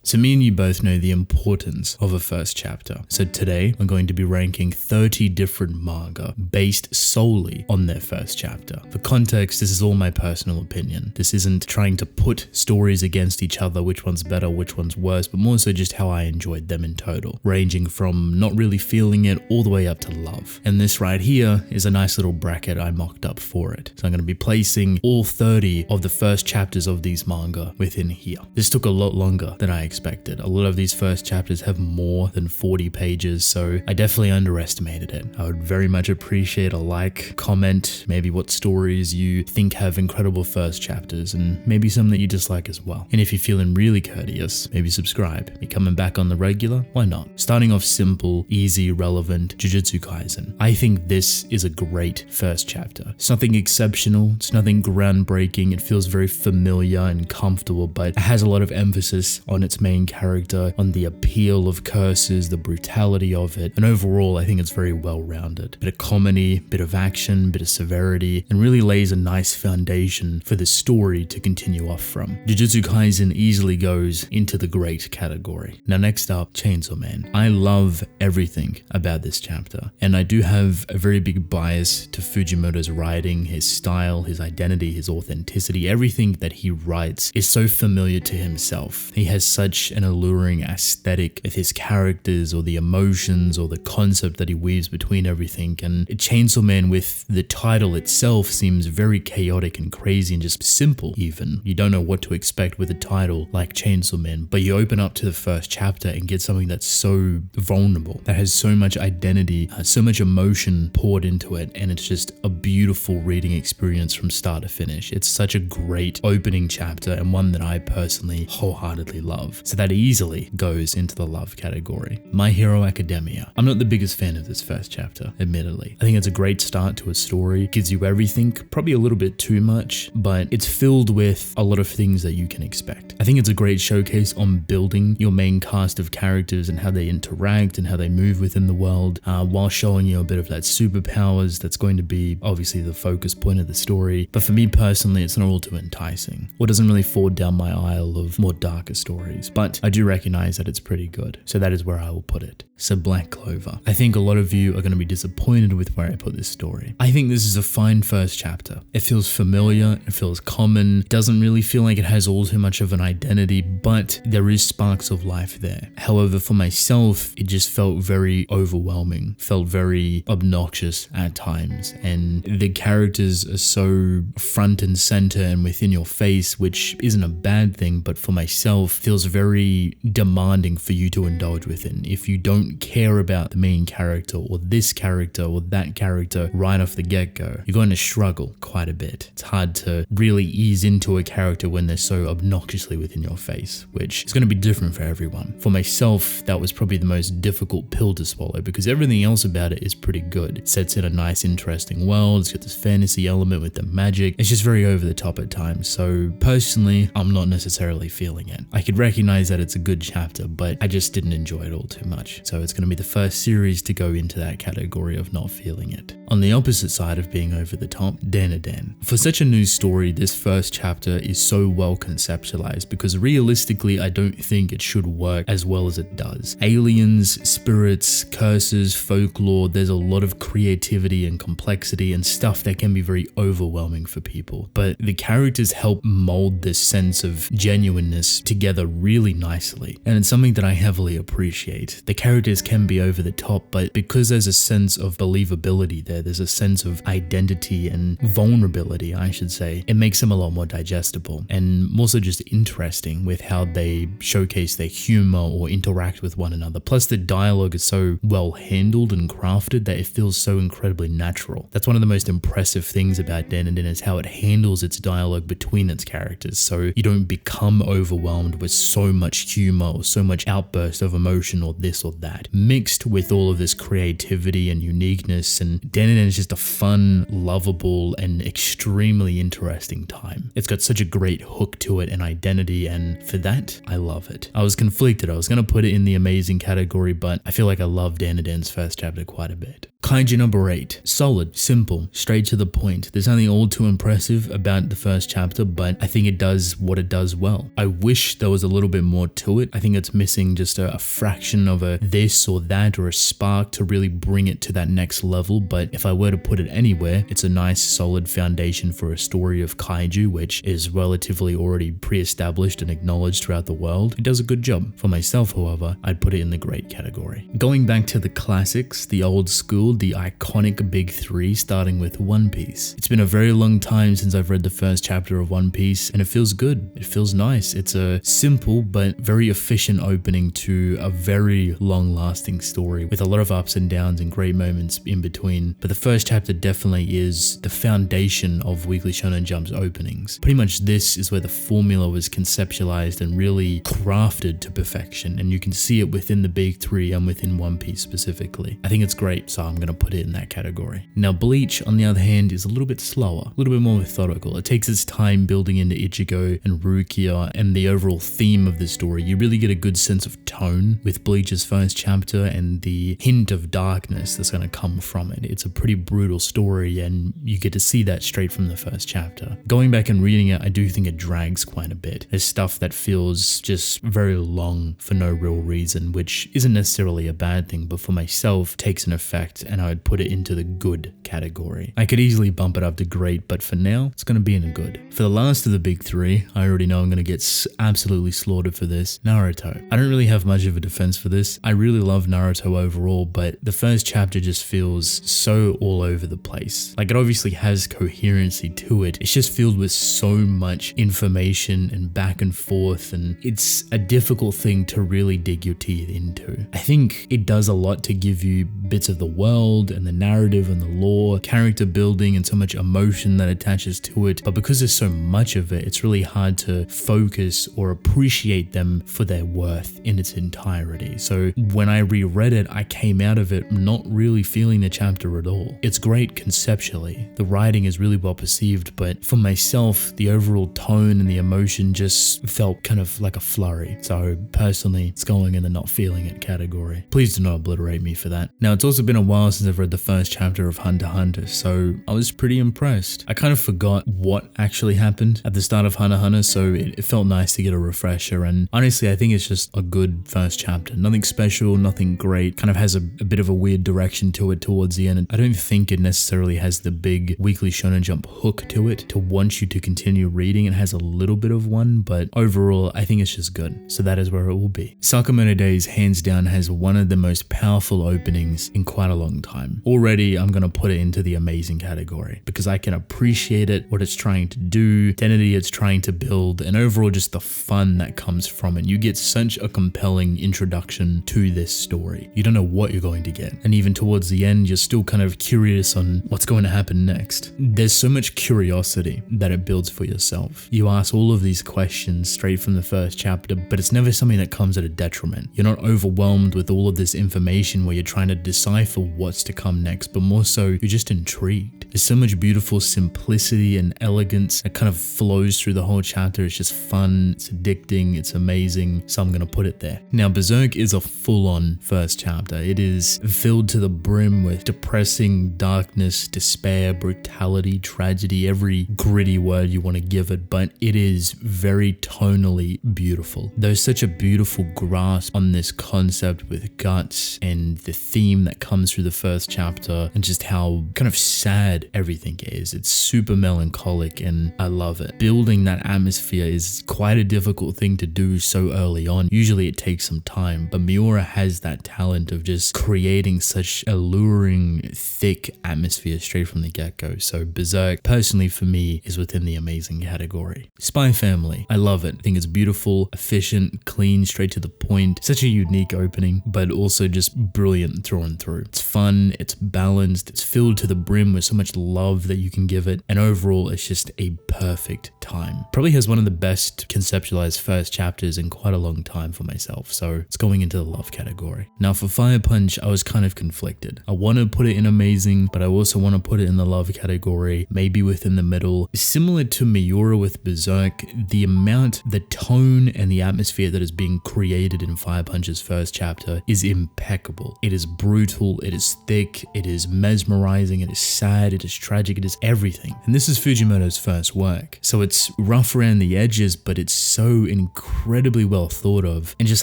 So me and you both know the importance of a first chapter. So today I'm going to be ranking 30 different manga based solely on their first chapter. For context, this is all my personal opinion. This isn't trying to put stories against each other, which one's better, which one's worse, but more so just how I enjoyed them in total, ranging from not really feeling it all the way up to love. And this right here is a nice little bracket I mocked up for it. So I'm going to be placing all 30 of the first chapters of these manga within here. This took a lot longer than I expected. A lot of these first chapters have more than 40 pages, so I definitely underestimated it. I would very much appreciate a like, comment, maybe what stories you think have incredible first chapters, and maybe some that you dislike as well. And if you're feeling really courteous, maybe subscribe. You're coming back on the regular? Why not? Starting off simple, easy, relevant, Jujutsu Kaisen. I think this is a great first chapter. It's nothing exceptional, it's nothing groundbreaking, it feels very familiar and comfortable, but it has a lot of emphasis on its main character, on the appeal of curses, the brutality of it, and overall I think it's very well rounded. Bit of comedy, bit of action, bit of severity, and really lays a nice foundation for the story to continue off from. Jujutsu Kaisen easily goes into the great category. Now next up, Chainsaw Man. I love everything about this chapter, and I do have a very big bias to Fujimoto's writing, his style, his identity, his authenticity. Everything that he writes is so familiar to himself. He has such an alluring aesthetic with his characters or the emotions or the concept that he weaves between everything, and Chainsaw Man with the title itself seems very chaotic and crazy and just simple even. You don't know what to expect with a title like Chainsaw Man, but you open up to the first chapter and get something that's so vulnerable, that has so much identity, so much emotion poured into it, and it's just a beautiful reading experience from start to finish. It's such a great opening chapter and one that I personally wholeheartedly love. So that easily goes into the love category. My Hero Academia. I'm not the biggest fan of this first chapter, admittedly. I think it's a great start to a story, gives you everything, probably a little bit too much, but it's filled with a lot of things that you can expect. I think it's a great showcase on building your main cast of characters and how they interact and how they move within the world, while showing you a bit of that superpowers that's going to be obviously the focus point of the story. But for me personally, it's not all too enticing, or doesn't really fall down my aisle of more darker stories, but I do recognize that it's pretty good, so that is where I will put it. So Black Clover. I think a lot of you are going to be disappointed with where I put this story. I think this is a fine first chapter. It feels familiar, it feels common, doesn't really feel like it has all too much of an identity, but there is sparks of life there. However, for myself, it just felt very overwhelming, felt very obnoxious at times, and the characters are so front and center and within your face, which isn't a bad thing, but for myself feels very demanding for you to indulge within. If you don't care about the main character or this character or that character right off the get-go, you're going to struggle quite a bit. It's hard to really ease into a character when they're so obnoxiously within your face, which is going to be different for everyone. For myself, that was probably the most difficult pill to swallow because everything else about it is pretty good. It sets in a nice, interesting world. It's got this fantasy element with the magic. It's just very over the top at times. So personally, I'm not necessarily feeling it. I could recognize that it's a good chapter, but I just didn't enjoy it all too much. So it's going to be the first series to go into that category of not feeling it. On the opposite side of being over the top, Dandadan. For such a new story, this first chapter is so well conceptualized because realistically, I don't think it should work as well as it does. Aliens, spirits, curses, folklore, there's a lot of creativity and complexity and stuff that can be very overwhelming for people. But the characters help mold this sense of genuineness together really nicely. And it's something that I heavily appreciate. The characters can be over the top, but because there's a sense of believability there's a sense of identity and vulnerability, I should say, it makes them a lot more digestible and also just interesting with how they showcase their humor or interact with one another. Plus the dialogue is so well handled and crafted that it feels so incredibly natural. That's one of the most impressive things about Dandadan is how it handles its dialogue between its characters, so you don't become overwhelmed with so much humor or so much outburst of emotion or this or that, mixed with all of this creativity and uniqueness. And Dandadan is just a fun, lovable, and extremely interesting time. It's got such a great hook to it and identity, and for that, I love it. I was conflicted. I was going to put it in the amazing category, but I feel like I love Dandadan's first chapter quite a bit. Kaiju number 8. Solid, simple, straight to the point. There's nothing all too impressive about the first chapter, but I think it does what it does well. I wish there was a little bit more to it. I think it's missing just a fraction of a this or that or a spark to really bring it to that next level, but if I were to put it anywhere, it's a nice solid foundation for a story of kaiju, which is relatively already pre-established and acknowledged throughout the world. It does a good job. For myself, however, I'd put it in the great category. Going back to the classics, the old school, the iconic big three, starting with One Piece. It's been a very long time since I've read the first chapter of One Piece, and it feels good. It feels nice. It's a simple but very efficient opening to a very long-lasting story with a lot of ups and downs and great moments in between. But the first chapter definitely is the foundation of Weekly Shonen Jump's openings. Pretty much this is where the formula was conceptualized and really crafted to perfection, and you can see it within the big three and within One Piece specifically. I think it's great, so I'm going to put it in that category. Now Bleach, on the other hand, is a little bit slower, a little bit more methodical. It takes its time building into Ichigo and Rukia and the overall theme of the story. You really get a good sense of tone with Bleach's first chapter and the hint of darkness that's going to come from it. It's a pretty brutal story, and you get to see that straight from the first chapter. Going back and reading it, I do think it drags quite a bit. There's stuff that feels just very long for no real reason, which isn't necessarily a bad thing, but for myself takes an effect, and I would put it into the good category. I could easily bump it up to great, but for now, it's going to be in a good. For the last of the big three, I already know I'm going to get absolutely slaughtered for this, Naruto. I don't really have much of a defense for this. I really love Naruto overall, but the first chapter just feels so all over the place. Like, it obviously has coherency to it. It's just filled with so much information and back and forth, and it's a difficult thing to really dig your teeth into. I think it does a lot to give you bits of the world and the narrative and the lore, character building, and so much emotion that attaches to it, but because there's so much of it, it's really hard to focus or appreciate them for their worth in its entirety. So when I reread it, I came out of it not really feeling the chapter at all. It's great conceptually. The writing is really well perceived, but for myself, the overall tone and the emotion just felt kind of like a flurry. So personally, it's going in the not feeling it category. Please do not obliterate me for that. Now, it's also been a while since I've read the first chapter of Hunter x Hunter, so I was pretty impressed. I kind of forgot what actually happened at the start of Hunter x Hunter, so it felt nice to get a refresher, and honestly, I think it's just a good first chapter. Nothing special, nothing great, kind of has a bit of a weird direction to it towards the end. I don't think it necessarily has the big Weekly Shonen Jump hook to it to want you to continue reading. It has a little bit of one, but overall, I think it's just good. So that is where it will be. Sakamoto Days, hands down, has one of the most powerful openings in quite a long time. Already, I'm going to put it into the amazing category because I can appreciate it, what it's trying to do, identity it's trying to build, and overall just the fun that comes from it. You get such a compelling introduction to this story. You don't know what you're going to get. And even towards the end, you're still kind of curious on what's going to happen next. There's so much curiosity that it builds for yourself. You ask all of these questions straight from the first chapter, but it's never something that comes at a detriment. You're not overwhelmed with all of this information where you're trying to decipher what's to come next, but more so, you're just intrigued. There's so much beautiful simplicity and elegance that kind of flows through the whole chapter. It's just fun, it's addicting, it's amazing, so I'm going to put it there. Now, Berserk is a full-on first chapter. It is filled to the brim with depressing darkness, despair, brutality, tragedy, every gritty word you want to give it, but it is very tonally beautiful. There's such a beautiful grasp on this concept with guts and the theme that comes through the first chapter and just how kind of sad everything is. It's super melancholic and I love it. Building that atmosphere is quite a difficult thing to do so early on. Usually it takes some time, but Miura has that talent of just creating such alluring, thick atmosphere straight from the get-go. So Berserk, personally for me, is within the amazing category. Spy Family, I love it. I think it's beautiful, efficient, clean, straight to the point. Such a unique opening, but also just brilliant through and through. It's fun, it's balanced, it's filled to the brim with so much love that you can give it, and overall it's just a perfect time. Probably has one of the best conceptualized first chapters in quite a long time for myself. itself, so it's going into the love category. Now for Fire Punch, I was kind of conflicted. I want to put it in amazing, but I also want to put it in the love category, maybe within the middle. Similar to Miura with Berserk, the amount, the tone, and the atmosphere that is being created in Fire Punch's first chapter is impeccable. It is brutal, it is thick, it is mesmerizing, it is sad, it is tragic, it is everything. And this is Fujimoto's first work, so it's rough around the edges, but it's so incredibly well thought of and just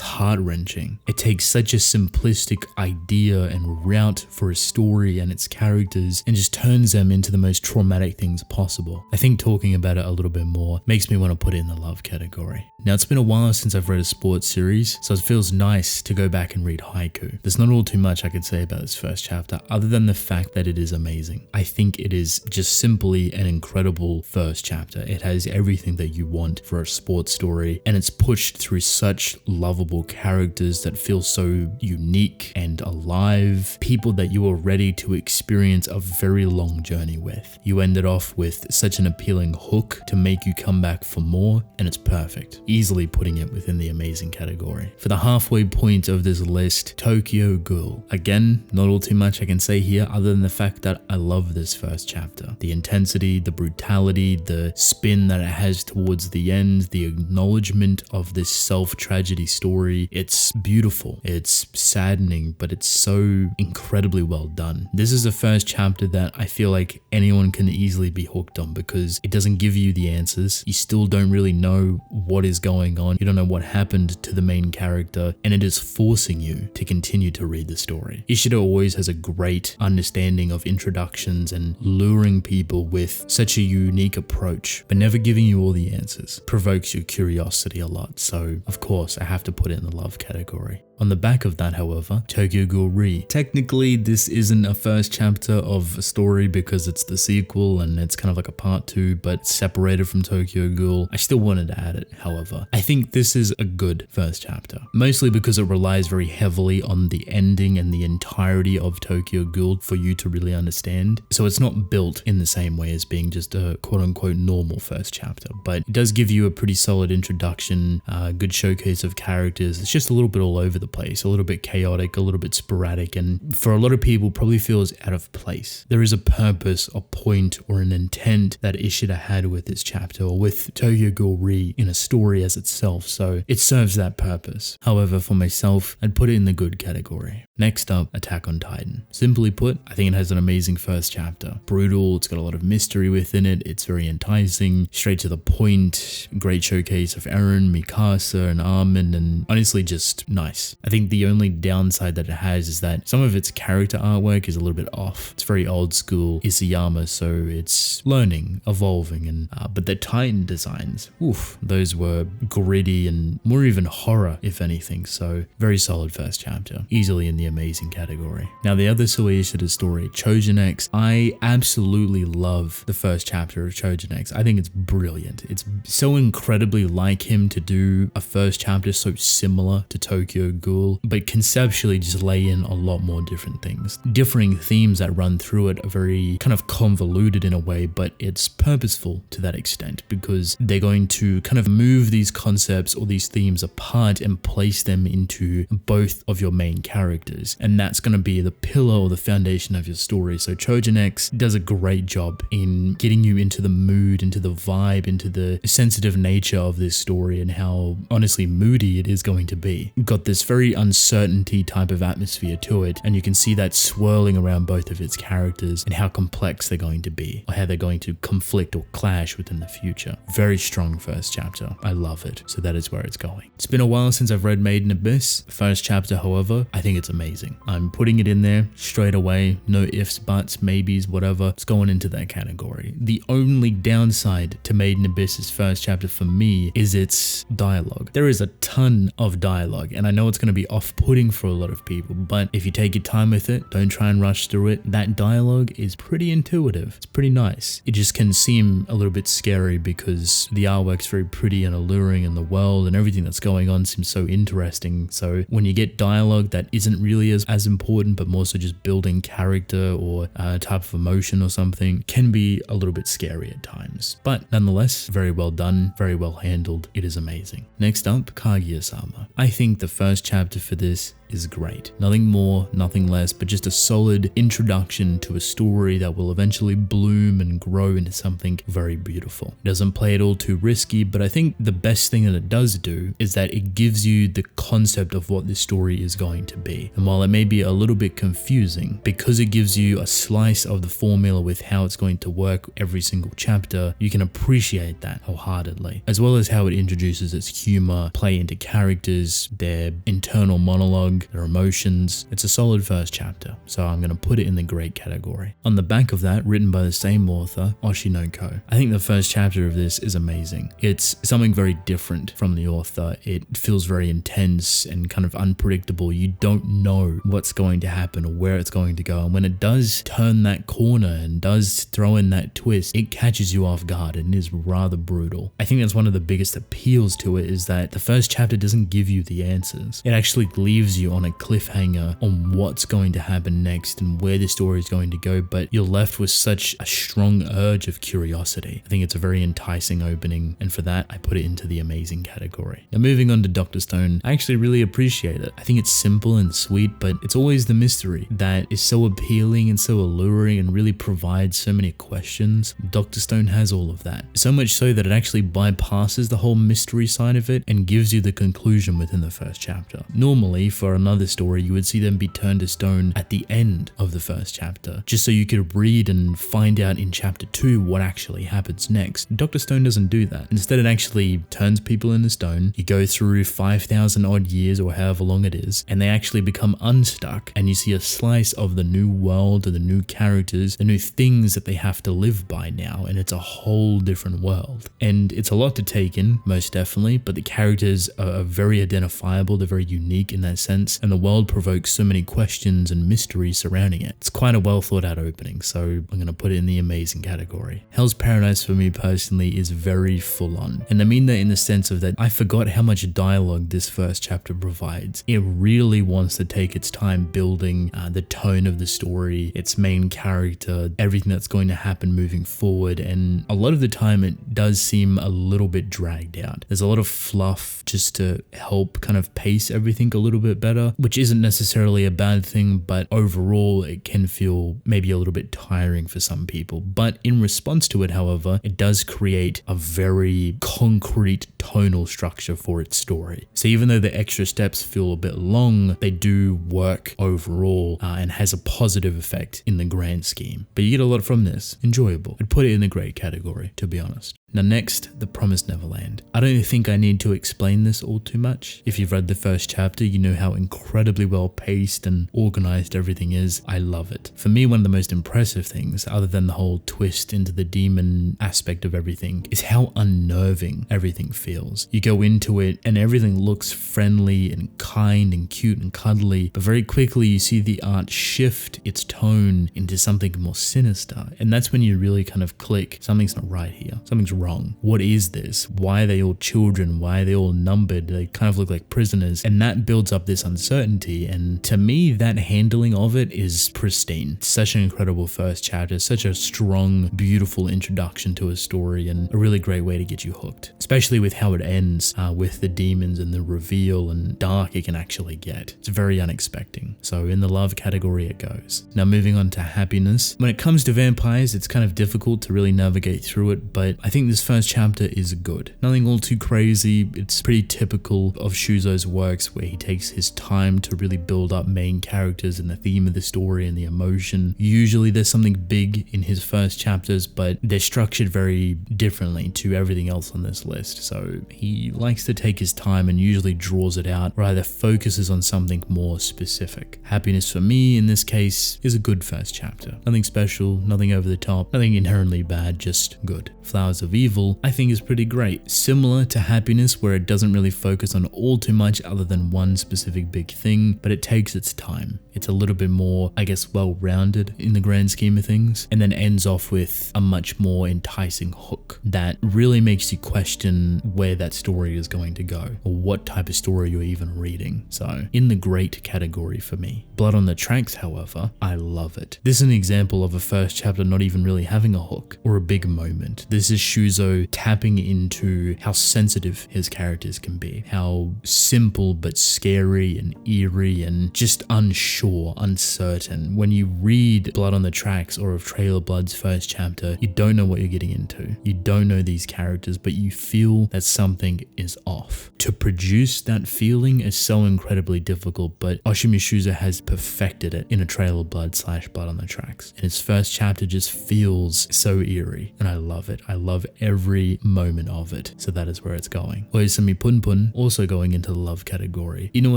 heart-wrenching. It takes such a simplistic idea and route for a story and its characters and just turns them into the most traumatic things possible. I think talking about it a little bit more makes me want to put it in the love category. Now it's been a while since I've read a sports series, so it feels nice to go back and read Haikyuu. There's not all too much I could say about this first chapter other than the fact that it is amazing. I think it is just simply an incredible first chapter. It has everything that you want for a sports story, and it's pushed through such lovable characters that feel so unique and alive, people that you are ready to experience a very long journey with. You ended off with such an appealing hook to make you come back for more, and it's perfect, easily putting it within the amazing category. For the halfway point of this list, Tokyo Ghoul. Again, not all too much I can say here other than the fact that I love this first chapter. The intensity, the brutality, the spin that it has towards the end, the acknowledgement of this self-tragedy story. It's beautiful, it's saddening, but it's so incredibly well done. This is the first chapter that I feel like anyone can easily be hooked on because it doesn't give you the answers. You still don't really know what is going on. You don't know what happened to the main character, and it is forcing you to continue to read the story. Ishida always has a great understanding of introductions and luring people with such a unique approach, but never giving you all the answers. Provokes your curiosity a lot, so of course I have to put it in the love category. On the back of that, however, Tokyo Ghoul Re. Technically, this isn't a first chapter of a story because it's the sequel and it's kind of like a part 2, but separated from Tokyo Ghoul. I still wanted to add it, however. I think this is a good first chapter, mostly because it relies very heavily on the ending and the entirety of Tokyo Ghoul for you to really understand. So it's not built in the same way as being just a quote-unquote normal first chapter, but it does give you a pretty solid introduction, good showcase of characters. It's just a little bit all over the place, a little bit chaotic, a little bit sporadic, and for a lot of people probably feels out of place. There is a purpose, a point, or an intent that Ishida had with this chapter or with Tokyo Ghoul Re in a story as itself, so it serves that purpose. However, for myself, I'd put it in the good category. Next up, Attack on Titan. Simply put, I think it has an amazing first chapter. Brutal, it's got a lot of mystery within it, it's very enticing, straight to the point, great showcase of Eren, Mikasa, and Armin, and honestly just nice. I think the only downside that it has is that some of its character artwork is a little bit off. It's very old school Isayama, so it's learning, evolving, and but the Titan designs, oof, those were gritty and more even horror, if anything, so very solid first chapter, easily in the amazing category. Now the other Sui Ishida story, Choujin X, I absolutely love the first chapter of Choujin X. I think it's brilliant. It's so incredibly like him to do a first chapter so similar to Tokyo Ghoul, but conceptually just lay in a lot more different things. Differing themes that run through it are very kind of convoluted in a way, but it's purposeful to that extent because they're going to kind of move these concepts or these themes apart and place them into both of your main characters. And that's going to be the pillar or the foundation of your story. So Choujin X does a great job in getting you into the mood, into the vibe, into the sensitive nature of this story and how honestly moody it is going to be. Got this very uncertainty type of atmosphere to it, and you can see that swirling around both of its characters and how complex they're going to be or how they're going to conflict or clash within the future. Very strong first chapter. I love it. So that is where it's going. It's been a while since I've read Made in Abyss. The first chapter, however, I think it's amazing. I'm putting it in there straight away. No ifs, buts, maybes, whatever. It's going into that category. The only downside to Made in Abyss's first chapter for me is its dialogue. There is a ton of dialogue, and I know it's going to be off-putting for a lot of people, but if you take your time with it, don't try and rush through it. That dialogue is pretty intuitive. It's pretty nice. It just can seem a little bit scary because the artwork's very pretty and alluring, and the world and everything that's going on seems so interesting. So when you get dialogue that isn't really as important, but more so just building character or a type of emotion or something, can be a little bit scary at times. But nonetheless, very well done, very well handled. It is amazing. Next up, Kaguya Sama. Sama. I think the first chapter for this is great. Nothing more, nothing less, but just a solid introduction to a story that will eventually bloom and grow into something very beautiful. It doesn't play it all too risky, but I think the best thing that it does do is that it gives you the concept of what this story is going to be. And while it may be a little bit confusing, because it gives you a slice of the formula with how it's going to work every single chapter, you can appreciate that wholeheartedly, as well as how it introduces its humor, play into characters, their internal monologue, their emotions. It's a solid first chapter, so I'm going to put it in the great category. On the back of that, written by the same author, Oshi No Ko. I think the first chapter of this is amazing. It's something very different from the author. It feels very intense and kind of unpredictable. You don't know what's going to happen or where it's going to go, and when it does turn that corner and does throw in that twist, it catches you off guard and is rather brutal. I think that's one of the biggest appeals to it, is that the first chapter doesn't give you the answers. It actually leaves you on a cliffhanger on what's going to happen next and where the story is going to go, but you're left with such a strong urge of curiosity. I think it's a very enticing opening, and for that I put it into the amazing category. Now moving on to Dr. Stone, I actually really appreciate it. I think it's simple and sweet, but it's always the mystery that is so appealing and so alluring and really provides so many questions. Dr. Stone has all of that. So much so that it actually bypasses the whole mystery side of it and gives you the conclusion within the first chapter. Normally, for another story, you would see them be turned to stone at the end of the first chapter, just so you could read and find out in chapter 2 what actually happens next. Dr. Stone doesn't do that. Instead, it actually turns people into stone. You go through 5,000 odd years or however long it is, and they actually become unstuck, and you see a slice of the new world, or the new characters, the new things that they have to live by now, and it's a whole different world. And it's a lot to take in, most definitely, but the characters are very identifiable, they're very unique in that sense, and the world provokes so many questions and mysteries surrounding it. It's quite a well thought out opening, so I'm going to put it in the amazing category. Hell's Paradise for me personally is very full on, and I mean that in the sense of that I forgot how much dialogue this first chapter provides. It really wants to take its time building the tone of the story, its main character, everything that's going to happen moving forward, and a lot of the time it does seem a little bit dragged out. There's a lot of fluff just to help kind of pace everything a little bit better, which isn't necessarily a bad thing, but overall it can feel maybe a little bit tiring for some people. But in response to it, however, it does create a very concrete tonal structure for its story. So even though the extra steps feel a bit long, they do work overall and has a positive effect in the grand scheme. But you get a lot from this. Enjoyable. I'd put it in the great category, to be honest. Now next, The Promised Neverland. I don't think I need to explain this all too much. If you've read the first chapter, you know how incredibly well paced and organized everything is. I love it. For me, one of the most impressive things, other than the whole twist into the demon aspect of everything, is how unnerving everything feels. You go into it and everything looks friendly and kind and cute and cuddly, but very quickly you see the art shift its tone into something more sinister. And that's when you really kind of click, something's not right here. Something's wrong. What is this? Why are they all children? Why are they all numbered? They kind of look like prisoners, and that builds up this uncertainty. And to me, that handling of it is pristine. Such an incredible first chapter, such a strong, beautiful introduction to a story, and a really great way to get you hooked, especially with how it ends with the demons and the reveal and dark it can actually get. It's very unexpected. So in the love category it goes. Now moving on to happiness. When it comes to vampires, it's kind of difficult to really navigate through it, but I think this first chapter is good. Nothing all too crazy. It's pretty typical of Shuzo's works, where he takes his time to really build up main characters and the theme of the story and the emotion. Usually there's something big in his first chapters, but they're structured very differently to everything else on this list. So he likes to take his time and usually draws it out, or either focuses on something more specific. Happiness for me in this case is a good first chapter. Nothing special, nothing over the top, nothing inherently bad, just good. Flowers of Evil, I think, is pretty great. Similar to Happiness, where it doesn't really focus on all too much other than one specific big thing, but it takes its time. It's a little bit more, I guess, well-rounded in the grand scheme of things, and then ends off with a much more enticing hook that really makes you question where that story is going to go, or what type of story you're even reading. So, in the great category for me. Blood on the Tracks, however, I love it. This is an example of a first chapter not even really having a hook or a big moment. This is Shuzo tapping into how sensitive his characters can be, how simple but scary and eerie and just unsure, uncertain. When you read Blood on the Tracks or of Trail of Blood's first chapter, you don't know what you're getting into. You don't know these characters, but you feel that something is off. To produce that feeling is so incredibly difficult, but Oshimi Shuzo has perfected it in A Trail of Blood / Blood on the Tracks. And his first chapter just feels so eerie, and I love it. I love every moment of it. So that is where it's going. Oyasumi Punpun also going into the love category. Inu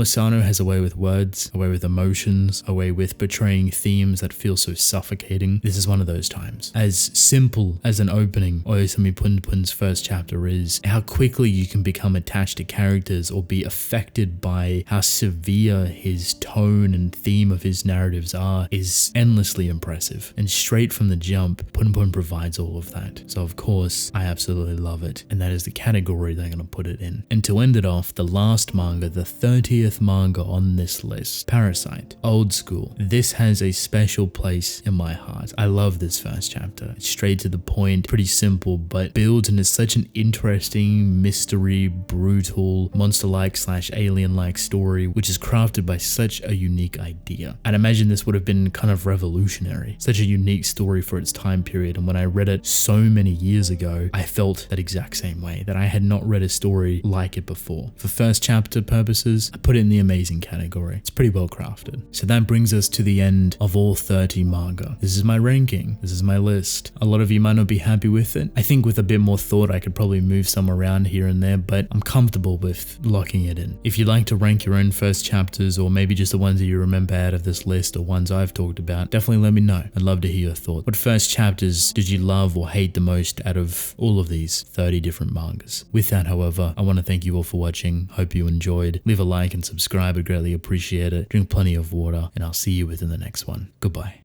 Asano has a way with words, a way with emotions, a way with portraying themes that feel so suffocating. This is one of those times. As simple as an opening Oyasumi Punpun's first chapter is, how quickly you can become attached to characters or be affected by how severe his tone and theme of his narratives are is endlessly impressive. And straight from the jump, Punpun provides all of that. So of course, I absolutely love it. And that is the category that I'm going to put it in. And to end it off, the last manga, the 30th manga on this list, Parasyte, old school. This has a special place in my heart. I love this first chapter. It's straight to the point, pretty simple, but builds into such an interesting, mystery, brutal, monster-like / alien-like story, which is crafted by such a unique idea. I'd imagine this would have been kind of revolutionary. Such a unique story for its time period, and when I read it so many years ago, I felt that exact same way, that I had not read a story like it before. For first chapter purposes, I put it in the amazing category. It's pretty well crafted. So that brings us to the end of all 30 manga. This is my ranking. This is my list. A lot of you might not be happy with it. I think with a bit more thought, I could probably move some around here and there, but I'm comfortable with locking it in. If you'd like to rank your own first chapters, or maybe just the ones that you remember out of this list or ones I've talked about, definitely let me know. I'd love to hear your thoughts. What first chapters did you love or hate the most out of all of these 30 different mangas? With that, however, I want to thank you all for watching. Hope you enjoyed. Leave a like and subscribe. I'd greatly appreciate it. Drink plenty of water, and I'll see you within the next one. Goodbye.